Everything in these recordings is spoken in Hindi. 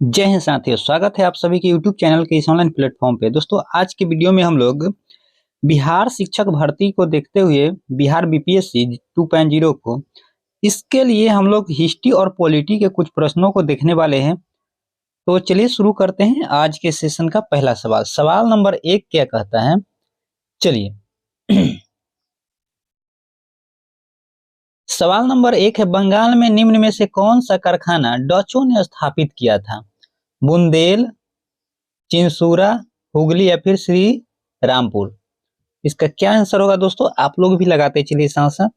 जय हिंद साथियों, स्वागत है आप सभी के YouTube चैनल के इस ऑनलाइन प्लेटफॉर्म पे। दोस्तों, आज के वीडियो में हम लोग बिहार शिक्षक भर्ती को देखते हुए बिहार बीपीएससी 2.0 को, इसके लिए हम लोग हिस्ट्री और पॉलिटी के कुछ प्रश्नों को देखने वाले हैं। तो चलिए शुरू करते हैं आज के सेशन का पहला सवाल। सवाल नंबर 1 क्या कहता है, चलिए सवाल नंबर 1 है, बंगाल में निम्न में से कौन सा कारखाना डचों ने स्थापित किया था? बुंदेल, चिंसूरा, हुगली या फिर श्री रामपुर। इसका क्या आंसर होगा दोस्तों? आप लोग भी लगाते चलिए साथ साथ।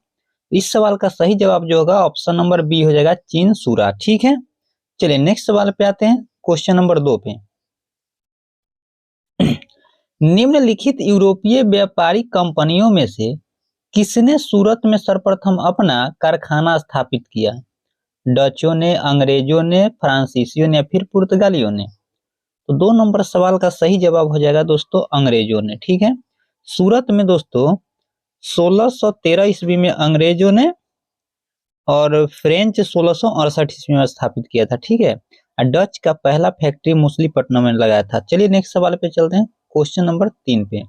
इस सवाल का सही जवाब जो होगा ऑप्शन नंबर बी हो जाएगा, चिंसूरा। ठीक है, चलिए नेक्स्ट सवाल पे आते हैं, क्वेश्चन नंबर 2 पे। निम्नलिखित यूरोपीय व्यापारिक कंपनियों में से किसने सूरत में सर्वप्रथम अपना कारखाना स्थापित किया? डचों ने, अंग्रेजों ने, फ्रांसीसियों ने या फिर पुर्तगालियों ने? तो 2 नंबर सवाल का सही जवाब हो जाएगा दोस्तों, अंग्रेजों ने। ठीक है, सूरत में दोस्तों 1613 ईस्वी में अंग्रेजों ने और फ्रेंच 1668 ईस्वी में स्थापित किया था। ठीक है, डच का पहला फैक्ट्री मछलीपट्टनम में लगाया था। चलिए नेक्स्ट सवाल पे चलते हैं, क्वेश्चन नंबर 3 पे।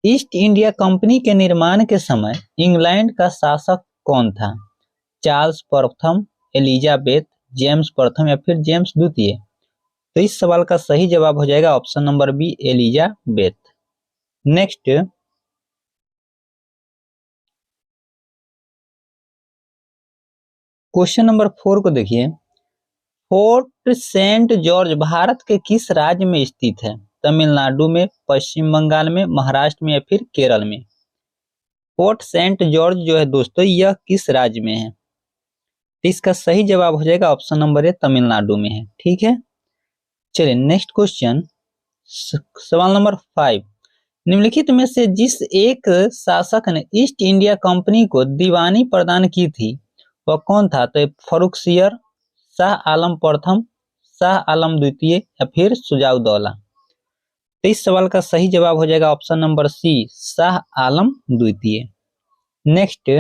ईस्ट इंडिया कंपनी के निर्माण के समय इंग्लैंड का शासक कौन था? चार्ल्स प्रथम, एलिजाबेथ, जेम्स प्रथम या फिर जेम्स द्वितीय? तो इस सवाल का सही जवाब हो जाएगा option number B, Elizabeth. Next question number 4 को देखिए। फोर्ट सेंट जॉर्ज भारत के किस राज्य में स्थित है? तमिलनाडु में, पश्चिम बंगाल में, महाराष्ट्र में या फिर केरल में? फोर्ट सेंट जॉर्ज जो है दोस्तों, यह किस राज्य में है? इसका सही जवाब हो जाएगा ऑप्शन नंबर ए, तमिलनाडु में है। ठीक है, चलिए नेक्स्ट क्वेश्चन, सवाल नंबर 5। निम्नलिखित में से जिस एक शासक ने ईस्ट इंडिया कंपनी को दीवानी प्रदान की थी वह कौन था? तो फर्रुखसियर, शाह आलम प्रथम, शाह आलम द्वितीय या फिर शुजाउद्दौला? तो इस सवाल का सही जवाब हो जाएगा ऑप्शन नंबर सी, शाह आलम द्वितीय। Next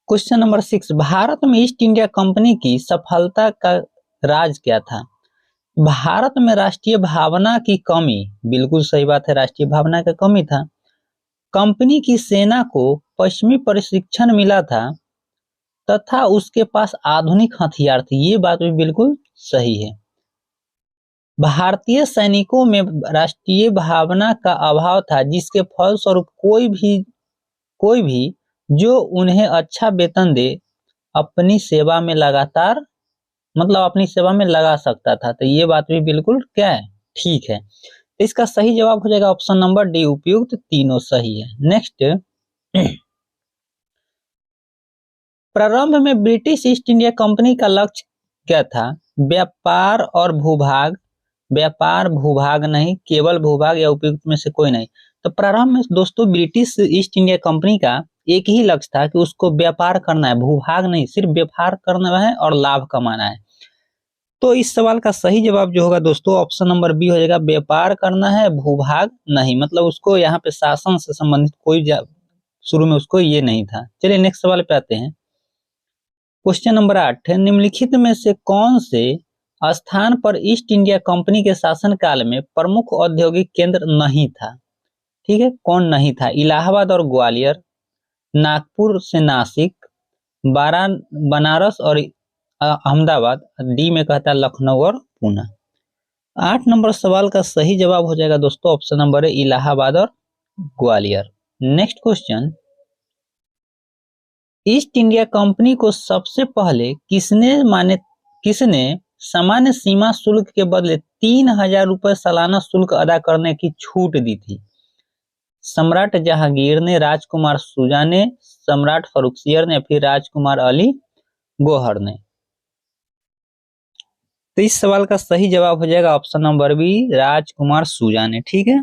question number 6। भारत में ईस्ट इंडिया कंपनी की सफलता का राज क्या था? भारत में राष्ट्रीय भावना की कमी, बिल्कुल सही बात है, राष्ट्रीय भावना का कमी था। कंपनी की सेना को पश्चिमी प्रशिक्षण मिला था तथा उसके पास आधुनिक हथियार थे, ये बात भी बिल्कुल सही है। भारतीय सैनिकों में राष्ट्रीय भावना का अभाव था, जिसके फलस्वरूप कोई भी जो उन्हें अच्छा वेतन दे अपनी सेवा में लगातार अपनी सेवा में लगा सकता था। तो ये बात भी बिल्कुल क्या है, ठीक है। इसका सही जवाब हो जाएगा ऑप्शन नंबर डी, उपयुक्त तीनों सही है। नेक्स्ट प्रारंभ में ब्रिटिश ईस्ट इंडिया कंपनी का लक्ष्य क्या था? व्यापार और भूभाग, व्यापार भूभाग नहीं, केवल भूभाग या उपयुक्त में से कोई नहीं। तो प्रारंभ में दोस्तों ब्रिटिश ईस्ट इंडिया कंपनी का एक ही लक्ष्य था कि उसको व्यापार करना है, भूभाग नहीं, सिर्फ व्यापार करना है और लाभ कमाना है। तो इस सवाल का सही जवाब जो होगा दोस्तों ऑप्शन नंबर बी हो जाएगा, व्यापार करना है, भूभाग नहीं। मतलब उसको यहाँ पे शासन से संबंधित कोई शुरू में उसको ये नहीं था। चलिए नेक्स्ट सवाल पे आते हैं, क्वेश्चन नंबर 8 है, निम्नलिखित में से कौन से स्थान पर ईस्ट इंडिया कंपनी के शासनकाल में प्रमुख औद्योगिक केंद्र नहीं था? ठीक है, कौन नहीं था? इलाहाबाद और ग्वालियर, नागपुर से नासिक, बनारस और अहमदाबाद, डी में कहता है लखनऊ और पूना। 8 नंबर सवाल का सही जवाब हो जाएगा दोस्तों ऑप्शन नंबर है, इलाहाबाद और Gwalior. Next question, east India company को सबसे पहले किसने सामान्य सीमा शुल्क के बदले 3000 रुपए सालाना शुल्क अदा करने की छूट दी थी? सम्राट जहांगीर ने, राजकुमार शुजा ने, सम्राट फर्रुखसियर ने, फिर राजकुमार अली गौहर ने? तो इस सवाल का सही जवाब हो जाएगा ऑप्शन नंबर बी, राजकुमार शुजा ने। ठीक है,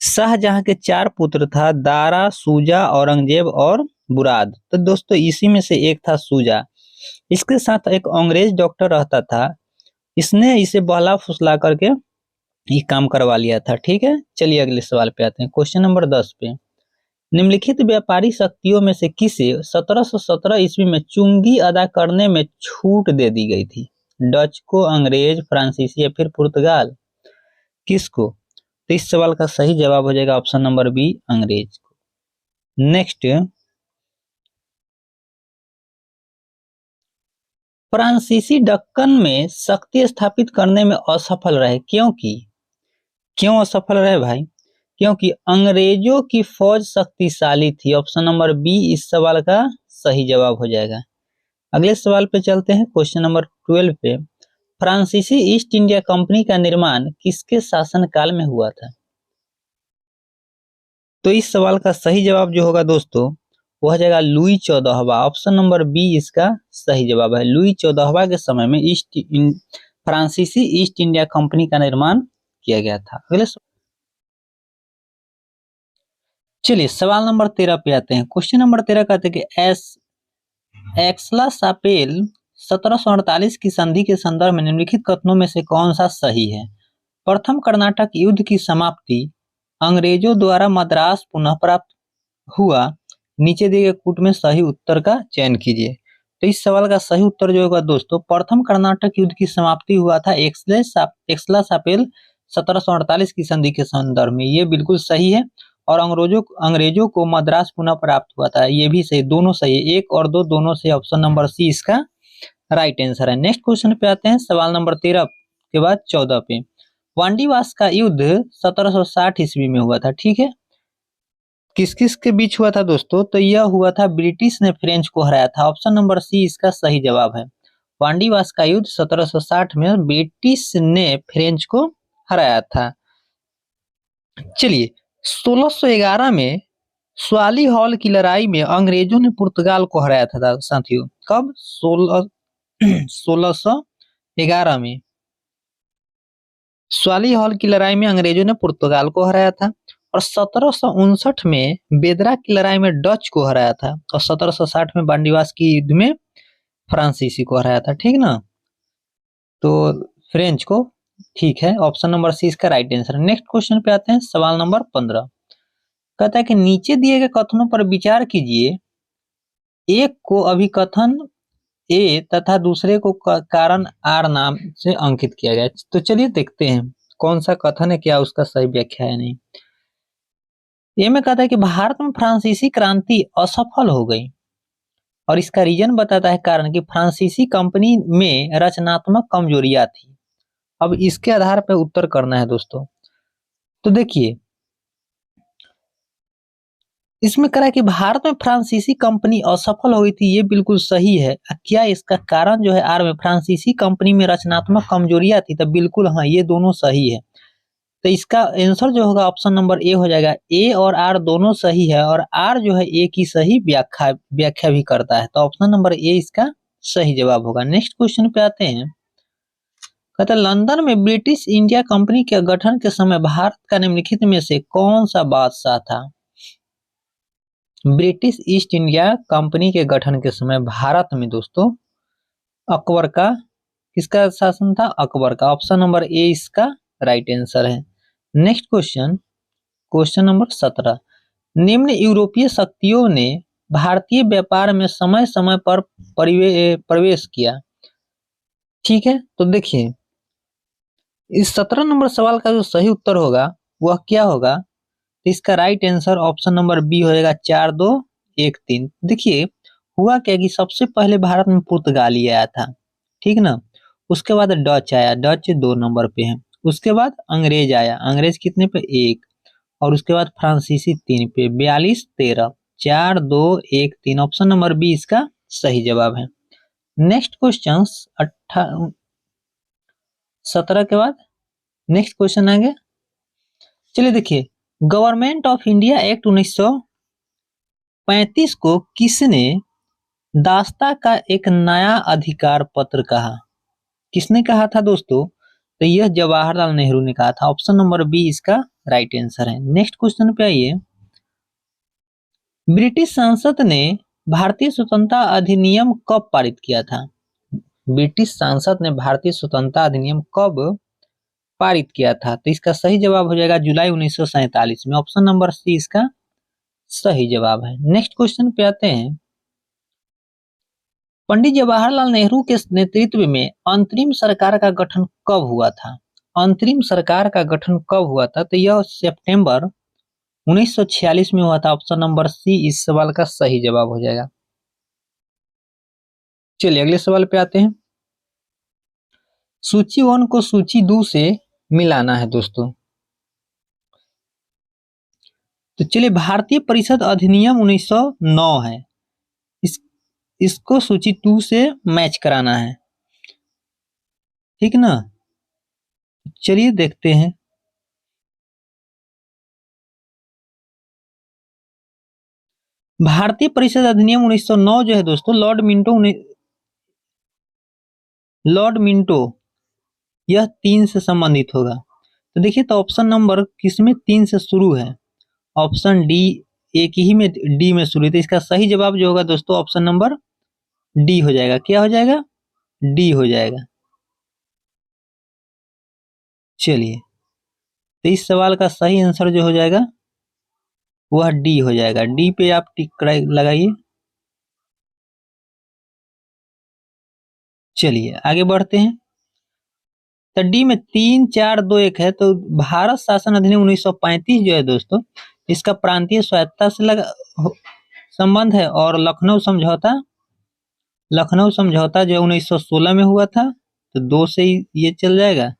शाहजहां के 4 पुत्र था, दारा, शुजा, औरंगजेब और मुराद। तो दोस्तों इसी में से एक था शुजा। इसके साथ एक अंग्रेज डॉक्टर रहता था, इसने इसे बहला फुसला करके ये काम करवा लिया था। ठीक है, चलिए अगले सवाल पे आते हैं, क्वेश्चन नंबर 10 पे। निम्नलिखित व्यापारी शक्तियों में से किसे 1717 ईस्वी में चुंगी अदा करने में छूट दे दी गई थी? डच को, अंग्रेज, फ्रांसीसी या फिर पुर्तगाल? किसको? तो इस सवाल का सही जवाब हो जाएगा ऑप्शन नंबर बी, अंग्रेज को। नेक्स्ट, फ्रांसीसी दक्कन में शक्ति स्थापित करने में असफल रहे, क्यों असफल रहे भाई? क्योंकि अंग्रेजों की फौज शक्तिशाली थी। ऑप्शन नंबर बी इस सवाल का सही जवाब हो जाएगा। अगले सवाल पे चलते हैं, क्वेश्चन नंबर 12 पे। फ्रांसीसी ईस्ट इंडिया कंपनी का निर्माण किसके शासनकाल में हुआ था? तो इस सवाल का सही जवाब जो होगा दोस्तों वो हो जाएगा लुई 14वां। ऑप्शन नंबर बी इसका सही जवाब है। लुई 14वां के समय में फ्रांसीसी ईस्ट इंडिया कंपनी का निर्माण किया गया था। अगले चलिए सवाल नंबर 13 पे आते हैं। क्वेश्चन नंबर 13 कहते हैं कि एक्सला-शापेल 1748 की संधि के संदर्भ में निम्नलिखित कथनों में से कौन सा सही है? प्रथम कर्नाटक युद्ध की समाप्ति, अंग्रेजों द्वारा मद्रास पुनः प्राप्त हुआ, नीचे दिए गए कूट में सही उत्तर का चयन कीजिए। तो इस सवाल का सही उत्तर जो होगा दोस्तों, प्रथम कर्नाटक युद्ध की समाप्ति हुआ था एक्सला-शापेल 1748 की संधि के संदर्भ में, ये बिल्कुल सही है। और अंग्रेजों को मद्रास पुनः प्राप्त हुआ था, ये भी सही, दोनों सही है। 1 और 2 दोनों से, ऑप्शन नंबर सी इसका राइट आंसर है। नेक्स्ट क्वेश्चन पे आते हैं, सवाल नंबर 13 के बाद 14 पे। वांडीवास का युद्ध 1760 ईस्वी में हुआ था, ठीक है। किस किस के बीच हुआ था दोस्तों? तो यह हुआ था, ब्रिटिश ने फ्रेंच को हराया था। ऑप्शन नंबर सी इसका सही जवाब है। वांडीवास का युद्ध 1760 में ब्रिटिश ने फ्रेंच को हराया था। चलिए 1611 में स्वाली हॉल की लड़ाई में अंग्रेजों ने पुर्तगाल को हराया था साथियों। कब? 1611 में स्वाली हॉल की लड़ाई में अंग्रेजों ने पुर्तगाल को हराया था। और 1759 में बेदरा की लड़ाई में डच को हराया था। और 1760 में वांडीवास की युद्ध में फ्रांसीसी को हराया था, ठीक ना। तो फ्रेंच को, ठीक है, ऑप्शन नंबर सी इसका राइट आंसर। नेक्स्ट क्वेश्चन पे आते हैं, सवाल नंबर 15 कहता है कि नीचे दिए गए कथनों पर विचार कीजिए। एक को अभिकथन ए तथा दूसरे को कारण आर नाम से अंकित किया गया। तो चलिए देखते हैं कौन सा कथन है, क्या उसका सही व्याख्या है नहीं। ये में कहता है कि भारत में फ्रांसीसी क्रांति असफल हो गई और इसका रीजन बताता है, कारण कि फ्रांसीसी कंपनी में रचनात्मक कमजोरियां थी। अब इसके आधार पर उत्तर करना है दोस्तों। तो देखिए इसमें कह रहा है कि भारत में फ्रांसीसी कंपनी असफल हो गई थी, ये बिल्कुल सही है। क्या इसका कारण जो है आर में फ्रांसीसी कंपनी में रचनात्मक कमजोरियां थी? तो बिल्कुल हाँ, ये दोनों सही है। तो इसका आंसर जो होगा ऑप्शन नंबर ए हो जाएगा। ए और आर दोनों सही है और आर जो है ए की सही व्याख्या भी करता है। तो ऑप्शन नंबर ए इसका सही जवाब होगा। नेक्स्ट क्वेश्चन पे आते हैं, कहते हैं लंदन में ब्रिटिश इंडिया कंपनी के गठन के समय भारत का निम्नलिखित में से कौन सा बादशाह था? ब्रिटिश ईस्ट इंडिया कंपनी के गठन के समय भारत में दोस्तों अकबर का, किसका शासन था? अकबर का। ऑप्शन नंबर ए इसका राइट आंसर है। नेक्स्ट क्वेश्चन, क्वेश्चन नंबर 17, निम्न यूरोपीय शक्तियों ने भारतीय व्यापार में समय समय पर प्रवेश किया, ठीक है। तो देखिए इस 17 नंबर सवाल का जो सही उत्तर होगा वह क्या होगा? तो इसका right answer option number B हो जाएगा 4 2 1 3। देखिए हुआ क्या कि सबसे पहले भारत में पुर्तगाली आया था, ठीक ना। उसके बाद डच आया, डच 2 नंबर पे है। उसके बाद अंग्रेज आया, अंग्रेज कितने पे? 1। और उसके बाद फ्रांसीसी 3 पे। 42 13, 4 2 1 3, ऑप्शन नंबर बी इसका सही जवाब है। नेक्स्ट क्वेश्चन 17 के बाद नेक्स्ट क्वेश्चन आएंगे। चलिए देखिए, गवर्नमेंट ऑफ इंडिया एक्ट 1935 को किसने दास्ता का एक नया अधिकार पत्र कहा? किसने कहा था दोस्तों? तो यह जवाहरलाल नेहरू ने कहा था। ऑप्शन नंबर बी इसका राइट आंसर है। नेक्स्ट क्वेश्चन पे आइए, ब्रिटिश संसद ने भारतीय स्वतंत्रता अधिनियम कब पारित किया था? ब्रिटिश संसद ने भारतीय स्वतंत्रता अधिनियम कब पारित किया था? तो इसका सही जवाब हो जाएगा जुलाई 1947 में। ऑप्शन नंबर सी इसका सही जवाब है। नेक्स्ट क्वेश्चन पे आते हैं। पंडित जवाहरलाल नेहरू के नेतृत्व में अंतरिम सरकार का गठन कब हुआ था? अंतरिम सरकार का गठन कब हुआ था? तो यह सितंबर 1946 में हुआ था। ऑप्शन नंबर सी इस सवाल का सही जवाब हो जाएगा। चलिए अगले सवाल पे आते हैं। सूची 1 को सूची 2 से मिलाना है दोस्तों। तो चलिए, भारतीय परिषद अधिनियम 1909 है, इसको सूची 2 से मैच कराना है, ठीक ना। चलिए देखते हैं। भारतीय परिषद अधिनियम 1909 जो है दोस्तों, लॉर्ड मिंटो यह 3 से संबंधित होगा। तो देखिए, तो ऑप्शन नंबर किसमें 3 से शुरू है? ऑप्शन डी, एक ही में डी में शुरू है। तो इसका सही जवाब जो होगा दोस्तों, ऑप्शन नंबर डी हो जाएगा। क्या हो जाएगा? डी हो जाएगा। चलिए, तो इस सवाल का सही आंसर जो हो जाएगा वह डी हो जाएगा। डी पे आप टिक लगाइए। चलिए आगे बढ़ते हैं। तो डी में 3 4 2 1 है। तो भारत शासन अधिनियम 1935 जो है दोस्तों, इसका प्रांतीय स्वायत्तता से संबंध है। और लखनऊ समझौता जो 1916 में हुआ था। तो 2 से ही ये चल जाएगा।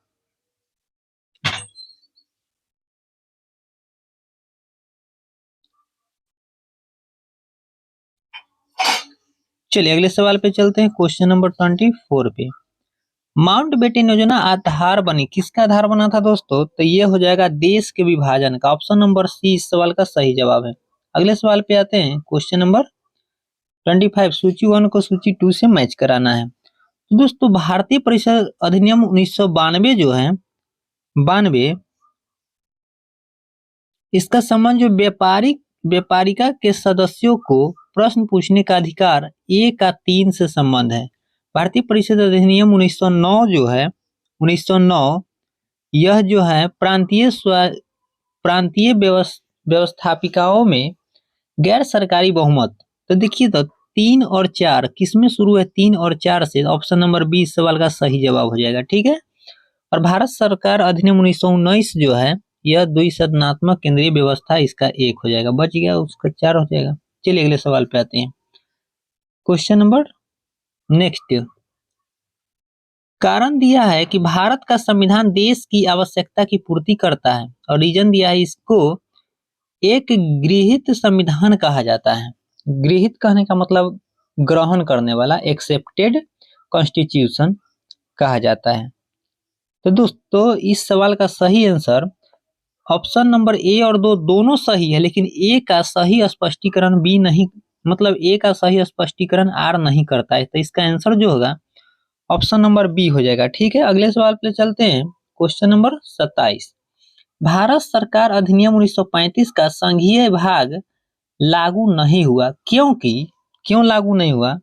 चलिए अगले सवाल पे चलते हैं। क्वेश्चन नंबर 24 पे। माउंटबेटन योजना आधार बनी, किसका आधार बना था दोस्तों? तो ये हो जाएगा देश के विभाजन का। ऑप्शन नंबर सी इस सवाल का सही जवाब है। अगले सवाल पे आते हैं। Question number 25। सूची 1 को सूची 2 से मैच कराना है। तो दोस्तों, भारतीय परिषद अधिनियम 1992 जो है, 92, इसका संबंध जो व्यापारिका के सदस्यों को प्रश्न पूछने का अधिकार 1 का 3 से संबंध है। भारतीय परिषद अधिनियम 1909 जो है, 1909, यह जो है प्रांतीय व्यवस्थापिकाओं में गैर सरकारी बहुमत। तो देखिए, तो 3 और 4 किसमें शुरू है? 3 और 4 से। ऑप्शन नंबर बी इस सवाल का सही जवाब हो जाएगा, ठीक है। और भारत सरकार अधिनियम 1919 जो है, यह द्विसदनात्मक केंद्रीय व्यवस्था, इसका 1 हो जाएगा। बच गया, उसका 4 हो जाएगा। चलिए अगले सवाल पे आते हैं। Question number next. कारण दिया है कि भारत का संविधान देश की आवश्यकता की पूर्ति करता है। और रीजन दिया है, इसको एक गृहीत संविधान कहा जाता है। गृहीत कहने का मतलब ग्रहण करने वाला, एक्सेप्टेड कॉन्स्टिट्यूशन कहा जाता है। तो दोस्तों, इस सवाल का सही आंसर ऑप्शन नंबर ए और 2 दोनों सही है, लेकिन ए का सही स्पष्टीकरण बी नहीं, मतलब ए का सही स्पष्टीकरण आर नहीं करता है। तो इसका आंसर जो होगा ऑप्शन नंबर बी हो जाएगा, ठीक है। अगले सवाल पे चलते हैं। Question number 27। भारत सरकार अधिनियम 1935 का संघीय भाग लागू नहीं हुआ, क्यों लागू नहीं हुआ?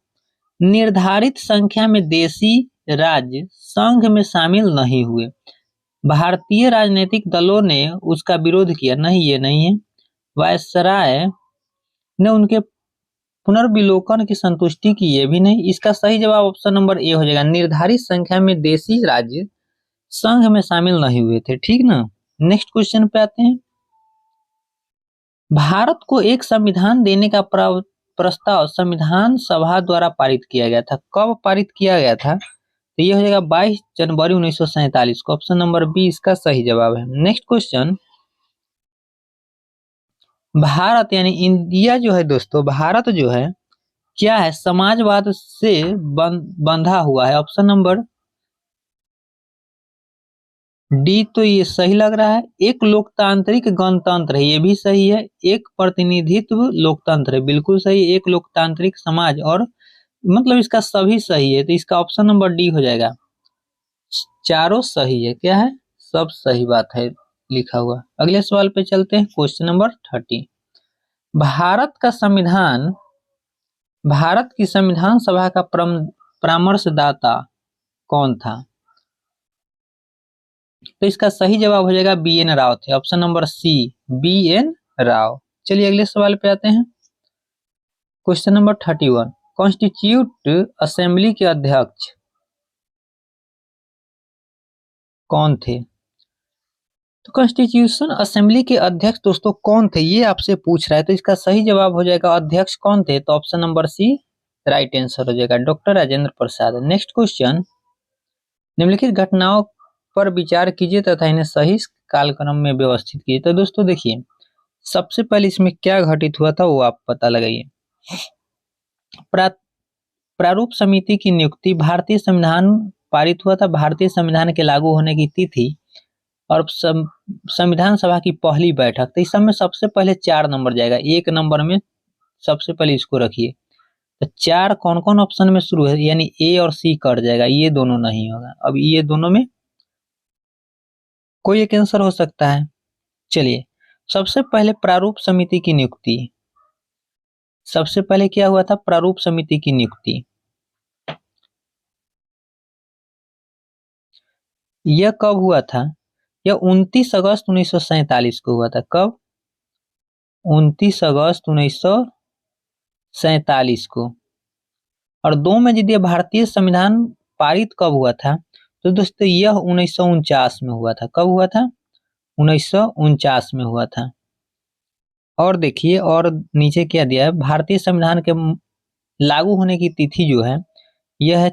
निर्धारित संख्या में देशी राज्य संघ में शामिल नहीं हुए। भारतीय राजनीतिक दलों ने उसका विरोध किया। नहीं, ये नहीं है। वायसराय ने उनके पुनर्विलोकन की संतुष्टि की। ये भी नहीं। इसका सही जवाब ऑप्शन नंबर ए हो जाएगा। निर्धारित संख्या में देशी राज्य संघ में शामिल नहीं हुए थे, ठीक ना। नेक्स्ट क्वेश्चन पे आते हैं। भारत को एक संविधान देने का प्रस्ताव संविधान सभा द्वारा पारित किया गया था। कब पारित किया गया था? तो ये हो जाएगा 22 जनवरी 1947 को। ऑप्शन नंबर बी इसका सही जवाब है। Next question. भारत यानी इंडिया जो है दोस्तों, भारत जो है क्या है? समाजवाद से बंधा हुआ है। ऑप्शन नंबर डी तो ये सही लग रहा है। एक लोकतांत्रिक गणतंत्र है, ये भी सही है। एक प्रतिनिधित्व लोकतंत्र है, बिल्कुल सही। एक लोकतांत्रिक समाज, और मतलब इसका सभी सही है। तो इसका ऑप्शन नंबर डी हो जाएगा। चारों सही है। क्या है? सब सही बात है लिखा हुआ। अगले सवाल पे चलते हैं। Question number 30। भारत की संविधान सभा का परामर्शदाता कौन था? तो इसका सही जवाब हो जाएगा बी एन राव थे। Option number C, B N Rao. चलिए अगले सवाल पे आते हैं। क्वेश्चन नंबर 31, कॉन्स्टिट्यूट असेंबली के अध्यक्ष कौन थे? तो कॉन्स्टिट्यूशन असेंबली के अध्यक्ष दोस्तों कौन थे, ये आपसे पूछ रहा है। तो इसका सही जवाब हो जाएगा अध्यक्ष कौन थे, तो option number C right answer हो जाएगा, doctor Rajendra Prasad. Next question, निम्नलिखित घटनाओं पर विचार कीजिए तथा इन्हें सही कालक्रम में व्यवस्थित कीजिए। तो दोस्तों देखिए, सबसे पहले इसमें क्या घटित हुआ था वो आप पता लगाइए। प्रारूप समिति की नियुक्ति, भारतीय संविधान पारित हुआ था, भारतीय संविधान के लागू होने की तिथि और संविधान सभा की पहली बैठक। तो इस सब में सबसे पहले 4 नंबर जाएगा, 1 नंबर में सबसे पहले इसको रखिए। तो 4 कौन कौन ऑप्शन में शुरू है, यानी ए और सी कट जाएगा, ये दोनों नहीं होगा। अब ये दोनों में कोई एक आंसर हो सकता है। चलिए, सबसे पहले प्रारूप समिति की नियुक्ति, सबसे पहले क्या हुआ था, प्रारूप समिति की नियुक्ति। यह कब हुआ था, यह 29 अगस्त 1947 को हुआ था। कब? 29 अगस्त 1947 को। और 2 में यदि भारतीय संविधान पारित कब हुआ था, तो दोस्तों यह 1949 में हुआ था। कब हुआ था? 1949 में हुआ था। और देखिए, और नीचे क्या दिया है, भारतीय संविधान के लागू होने की तिथि जो है यह है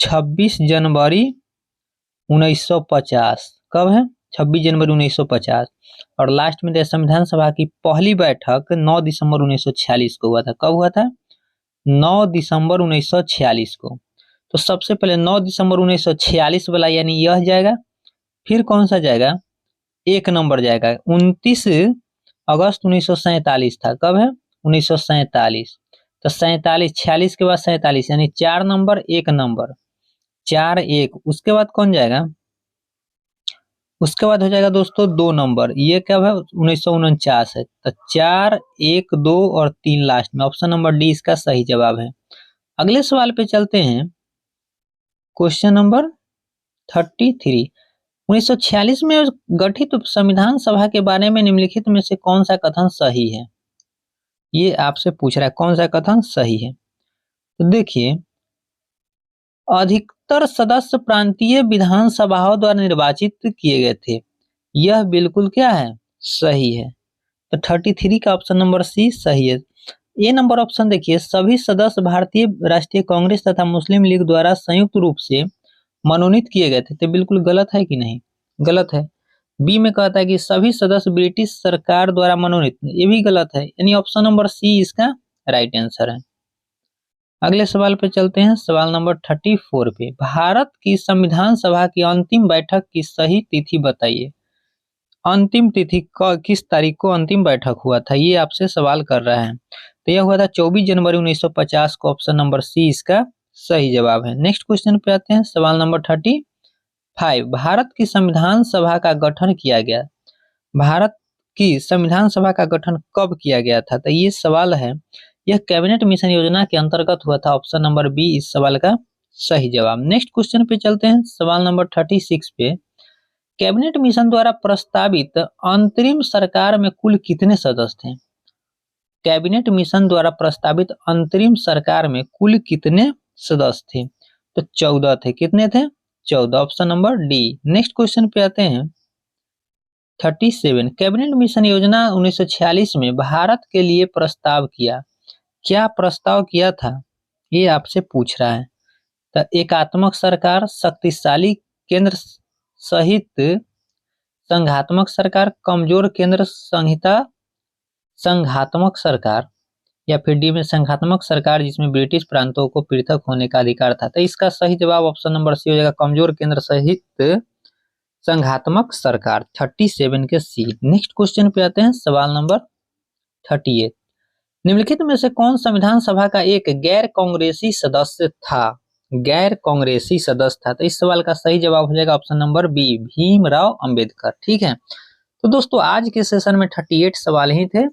26 जनवरी 1950। कब है? 26 जनवरी 1950। और लास्ट में संविधान सभा की पहली बैठक 9 दिसंबर 1946 को हुआ था। कब हुआ था? 9 दिसंबर 1946 को। तो सबसे पहले 9 दिसंबर 1946 वाला यानी यह जाएगा, फिर कौन सा जाएगा, 1 नंबर जाएगा, 29 अगस्त 1947 था। कब है? 1947। तो 47, 46 के बाद 47 यानी 4 नंबर 1 नंबर, 4 1। उसके बाद कौन जाएगा, उसके बाद हो जाएगा दोस्तों 2 नंबर, ये क्या है, 1949 है। तो 4 1 2 और 3 लास्ट में, ऑप्शन नंबर डी इसका सही जवाब है। अगले सवाल पे चलते हैं। क्वेश्चन नंबर 33, 1946 में गठित संविधान सभा के बारे में निम्नलिखित में से कौन सा कथन सही है, ये आपसे पूछ रहा है कौन सा कथन सही है। तो देखिए, अधिकतर सदस्य प्रांतीय विधानसभाओं द्वारा निर्वाचित किए गए थे, यह बिल्कुल क्या है, सही है। तो 33 का ऑप्शन नंबर सी सही है। ए नंबर ऑप्शन देखिए, सभी सदस्य भारतीय राष्ट्रीय कांग्रेस तथा मुस्लिम लीग द्वारा संयुक्त रूप से मनोनीत किए गए थे, तो बिल्कुल गलत है कि नहीं, गलत है। बी में कहता है कि सभी सदस्य ब्रिटिश सरकार द्वारा मनोनीत, ये भी गलत है, यानी ऑप्शन नंबर सी इसका राइट आंसर है। अगले सवाल पे चलते हैं, सवाल नंबर 34 पे, भारत की संविधान सभा की अंतिम बैठक की सही तिथि बताइए। अंतिम तिथि किस तारीख को अंतिम बैठक हुआ था, ये आपसे सवाल कर रहा है। तो यह हुआ था 24 जनवरी 1950 को, ऑप्शन नंबर सी इसका सही जवाब है। नेक्स्ट क्वेश्चन पे आते हैं, सवाल नंबर 35, भारत की संविधान सभा का गठन किया गया, भारत की संविधान सभा का गठन कब किया गया था, तो ये सवाल है, यह कैबिनेट मिशन योजना के अंतर्गत हुआ था, ऑप्शन नंबर बी इस सवाल का सही जवाब। नेक्स्ट क्वेश्चन पे चलते हैं, सवाल नंबर 36 पे, कैबिनेट मिशन द्वारा प्रस्तावित अंतरिम सरकार में कुल कितने सदस्य थे, कैबिनेट मिशन द्वारा प्रस्तावित अंतरिम सरकार में कुल कितने सदस्य थे, तो 14 थे। कितने थे? 14, option number D. Next question पे आते हैं 37, कैबिनेट मिशन योजना 1946 में भारत के लिए प्रस्ताव किया, क्या प्रस्ताव किया था, ये आपसे पूछ रहा है। तो एकात्मक सरकार, शक्तिशाली केंद्र सहित संघात्मक सरकार, कमजोर केंद्र संहिता संघात्मक सरकार, या फिर डी में संघात्मक सरकार जिसमें ब्रिटिश प्रांतों को पृथक होने का अधिकार था। तो इसका सही जवाब ऑप्शन नंबर सी हो जाएगा, कमजोर केंद्र सहित संघात्मक सरकार, 37 के सी। नेक्स्ट क्वेश्चन पे आते हैं, सवाल नंबर 38, निम्नलिखित में से कौन संविधान सभा का एक गैर कांग्रेसी सदस्य था, गैर कांग्रेसी सदस्य था। तो इस सवाल का सही जवाब हो जाएगा option number B, Bhimrao Ambedkar. ठीक है, तो दोस्तों आज के सेशन में 38 सवाल ही थे।